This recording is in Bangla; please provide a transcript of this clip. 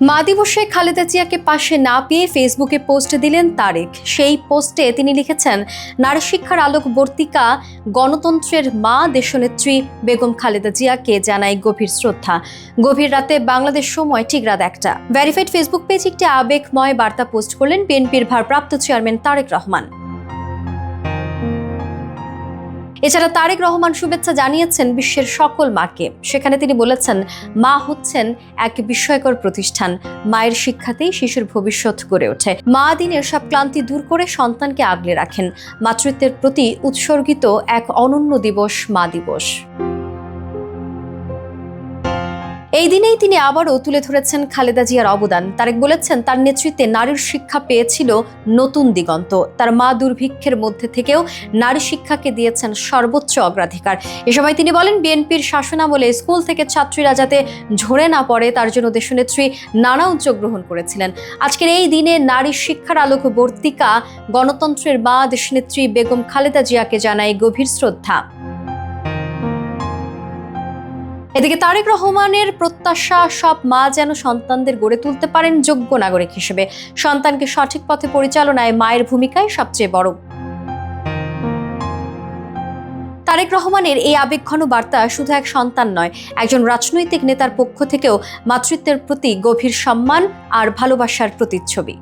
মা দিবসে খালেদা জিয়াকে পাশে না পেয়ে ফেসবুকে পোস্ট দিলেন তারেক। সেই পোস্টে তিনি লিখেছেন, নারী শিক্ষার আলোকবর্তিকা গণতন্ত্রের মা দেশনেত্রী বেগম খালেদা জিয়াকে জানাই গভীর শ্রদ্ধা। গভীর রাতে বাংলাদেশ সময় ঠিক রাত 1টা। ভেরিফাইড ফেসবুক পেজ একটি আবেগময় বার্তা পোস্ট করলেন বিএনপির ভারপ্রাপ্ত চেয়ারম্যান তারেক রহমান। এছাড়া তারেক রহমান শুভেচ্ছা জানিয়েছেন বিশ্বের সকল মাকে। সেখানে তিনি বলেছেন, মা হচ্ছেন এক বিস্ময়কর প্রতিষ্ঠান। মায়ের শিক্ষাতেই শিশুর ভবিষ্যৎ গড়ে ওঠে। মা দিনের সব ক্লান্তি দূর করে সন্তানকে আগলে রাখেন। মাতৃত্বের প্রতি উৎসর্গিত এক অনন্য দিবস মা দিবস। এই দিনেই তিনি আবারও তুলে ধরেছেন খালেদা জিয়ার অবদান। তারেক বলেছেন, তার নেতৃত্বে নারীর শিক্ষা পেয়েছিল নতুন দিগন্ত। তার মা দুর্ভিক্ষের মধ্যে থেকেও নারী শিক্ষাকে দিয়েছেন সর্বোচ্চ অগ্রাধিকার। এ সময় তিনি বলেন, বিএনপির শাসনামলে স্কুল থেকে ছাত্রীরা যাতে ঝরে না পড়ে তার জন্য দেশনেত্রী নানা উদ্যোগ গ্রহণ করেছিলেন। আজকের এই দিনে নারী শিক্ষার আলোকবর্তিকা গণতন্ত্রের মা দেশনেত্রী বেগম খালেদা জিয়াকে জানাই গভীর শ্রদ্ধা। এদিকে তারেক রহমানের প্রত্যাশা, সব মা যেন সন্তানদের গড়ে তুলতে পারেন যোগ্য নাগরিক হিসেবে। সন্তানকে সঠিক পথে পরিচালনায় মায়ের ভূমিকাই সবচেয়ে বড়। তারেক রহমানের এই আবেগঘন বার্তা শুধু এক সন্তান নয়, একজন রাজনৈতিক নেতার পক্ষ থেকেও মাতৃত্বের প্রতি গভীর সম্মান আর ভালোবাসার প্রতিচ্ছবি।